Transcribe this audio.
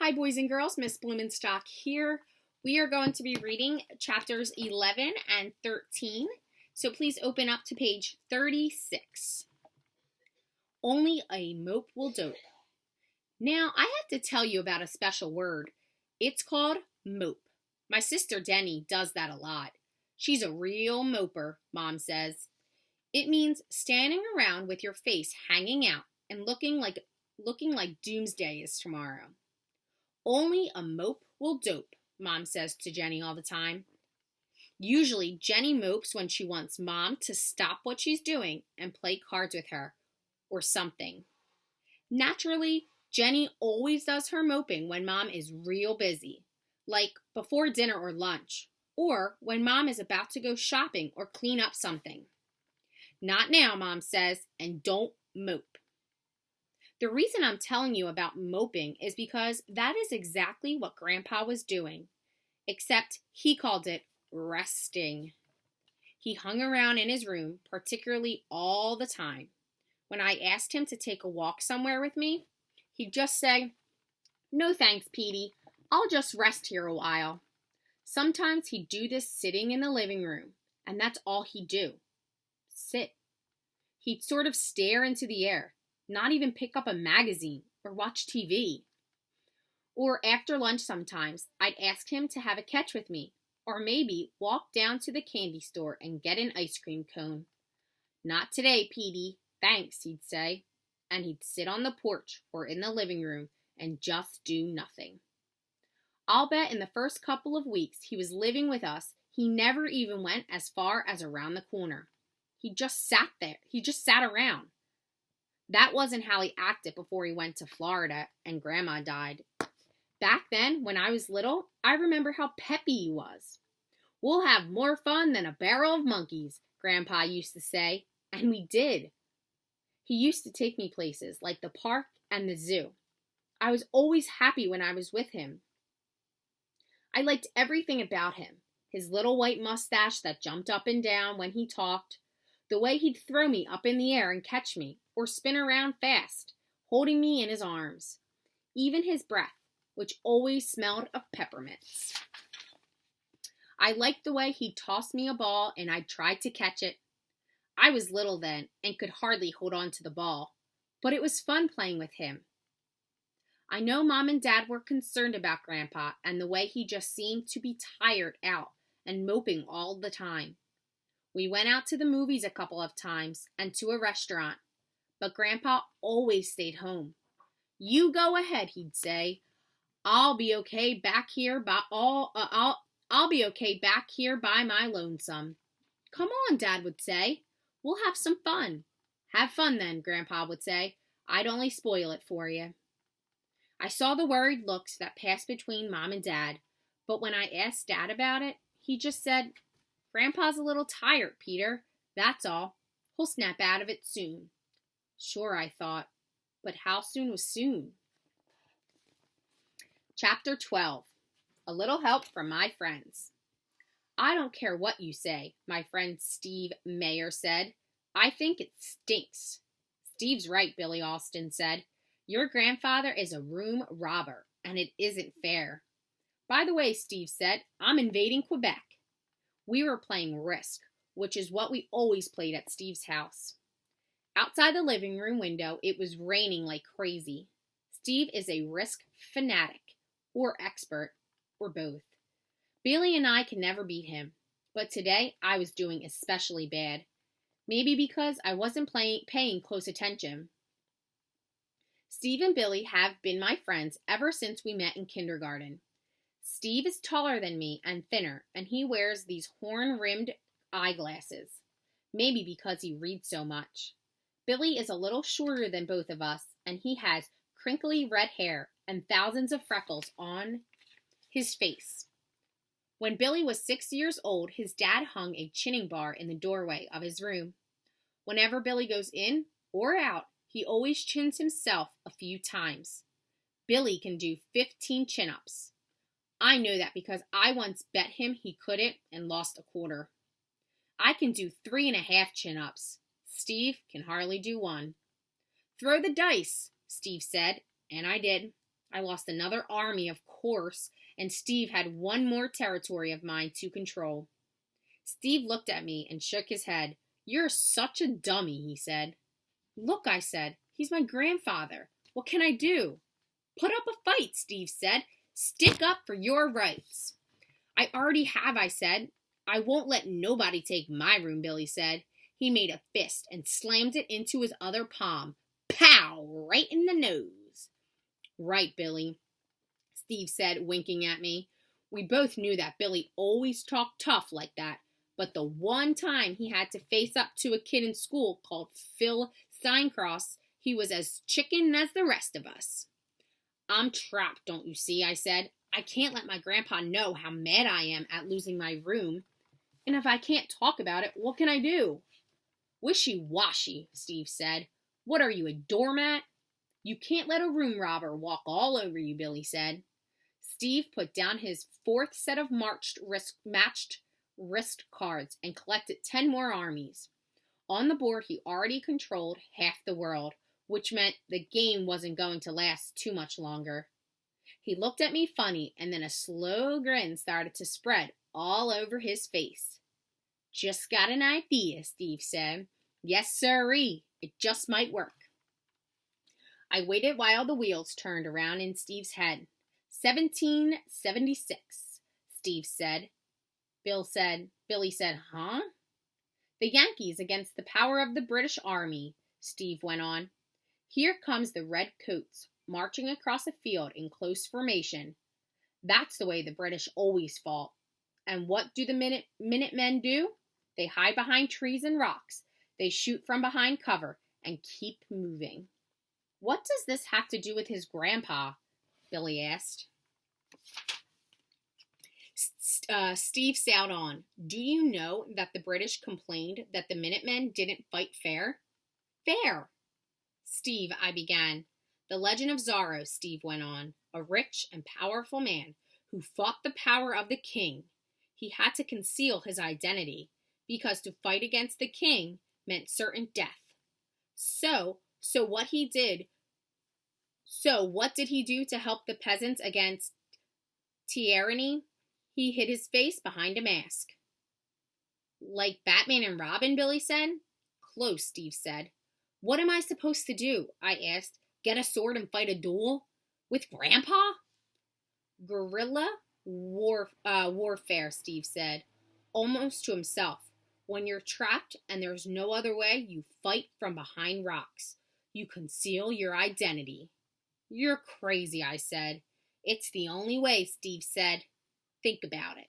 Hi, boys and girls. Miss Blumenstock here. We are going to be reading chapters 11 and 13. So please open up to page 36. Only a mope will dope. Now, I have to tell you about a special word. It's called mope. My sister Denny does that a lot. She's a real moper, Mom says. It means standing around with your face hanging out and looking like doomsday is tomorrow. Only a mope will dope, Mom says to Jenny all the time. Usually, Jenny mopes when she wants Mom to stop what she's doing and play cards with her, or something. Naturally, Jenny always does her moping when Mom is real busy, like before dinner or lunch, or when Mom is about to go shopping or clean up something. Not now, Mom says, and don't mope. The reason I'm telling you about moping is because that is exactly what Grandpa was doing, except he called it resting. He hung around in his room, particularly all the time. When I asked him to take a walk somewhere with me, he'd just say, "No thanks, Petey. I'll just rest here a while." Sometimes he'd do this sitting in the living room, and that's all he'd do. Sit. He'd sort of stare into the air. Not even pick up a magazine or watch TV. Or after lunch sometimes, I'd ask him to have a catch with me, or maybe walk down to the candy store and get an ice cream cone. "Not today, Petey. Thanks," he'd say, and he'd sit on the porch or in the living room and just do nothing. I'll bet in the first couple of weeks he was living with us, he never even went as far as around the corner. He just sat there. He just sat around. That wasn't how he acted before he went to Florida and Grandma died. Back then, when I was little, I remember how peppy he was. "We'll have more fun than a barrel of monkeys," Grandpa used to say, and we did. He used to take me places like the park and the zoo. I was always happy when I was with him. I liked everything about him. His little white mustache that jumped up and down when he talked, the way he'd throw me up in the air and catch me, or spin around fast, holding me in his arms. Even his breath, which always smelled of peppermints. I liked the way he'd toss me a ball and I'd try to catch it. I was little then and could hardly hold on to the ball, but it was fun playing with him. I know Mom and Dad were concerned about Grandpa and the way he just seemed to be tired out and moping all the time. We went out to the movies a couple of times and to a restaurant, but Grandpa always stayed home. "You go ahead," he'd say. I'll be okay back here by my lonesome." "Come on," Dad would say. "We'll have some fun." "Have fun then," Grandpa would say. "I'd only spoil it for you." I saw the worried looks that passed between Mom and Dad, but when I asked Dad about it, he just said, "Grandpa's a little tired, Peter. That's all. He'll snap out of it soon." Sure, I thought, but how soon was soon? Chapter 12. A little help from my friends. "I don't care what you say," my friend Steve Mayer said. "I think it stinks." "Steve's right," Billy Alston said. "Your grandfather is a room robber, and it isn't fair." "By the way," Steve said, "I'm invading Quebec." We were playing Risk, which is what we always played at Steve's house. Outside the living room window, it was raining like crazy. Steve is a Risk fanatic, or expert, or both. Billy and I can never beat him, but today I was doing especially bad. Maybe because I wasn't paying close attention. Steve and Billy have been my friends ever since we met in kindergarten. Steve is taller than me and thinner, and he wears these horn-rimmed eyeglasses, maybe because he reads so much. Billy is a little shorter than both of us, and he has crinkly red hair and thousands of freckles on his face. When Billy was 6 years old, his dad hung a chinning bar in the doorway of his room. Whenever Billy goes in or out, he always chins himself a few times. Billy can do 15 chin-ups. I know that because I once bet him he couldn't and lost a quarter. I can do 3.5 chin-ups. Steve can hardly do one. "Throw the dice," Steve said, and I did. I lost another army, of course, and Steve had one more territory of mine to control. Steve looked at me and shook his head. You're such a dummy, he said. Look, I said, he's my grandfather. What can I do? Put up a fight, Steve said. Stick up for your rights. I already have, I said. I won't let nobody take my room, Billy said. He made a fist and slammed it into his other palm. Pow! Right in the nose. Right, Billy, Steve said, winking at me. We both knew that Billy always talked tough like that, but the one time he had to face up to a kid in school called Phil Steincross, he was as chicken as the rest of us. I'm trapped, don't you see, I said. I can't let my grandpa know how mad I am at losing my room. And if I can't talk about it, what can I do? Wishy-washy, Steve said. What are you, a doormat? You can't let a room robber walk all over you, Billy said. Steve put down his fourth set of matched wrist cards and collected 10 more armies. On the board, he already controlled half the world, which meant the game wasn't going to last too much longer. He looked at me funny, and then a slow grin started to spread all over his face. Just got an idea, Steve said. Yes, sirree. It just might work. I waited while the wheels turned around in Steve's head. 1776, Steve said. Billy said, huh? The Yankees against the power of the British Army, Steve went on. Here comes the red coats, marching across a field in close formation. That's the way the British always fought. And what do the Minutemen do? They hide behind trees and rocks. They shoot from behind cover and keep moving. What does this have to do with his grandpa? Billy asked. Steve sailed on. Do you know that the British complained that the Minutemen didn't fight fair? Fair. Steve, I began. The legend of Zorro, Steve went on. A rich and powerful man who fought the power of the king. He had to conceal his identity because to fight against the king meant certain death. So what did he do to help the peasants against tyranny? He hid his face behind a mask. Like Batman and Robin, Billy said. Close, Steve said. What am I supposed to do? I asked. Get a sword and fight a duel? With Grandpa? Guerrilla warfare, Steve said, almost to himself. When you're trapped and there's no other way, you fight from behind rocks. You conceal your identity. You're crazy, I said. It's the only way, Steve said. Think about it.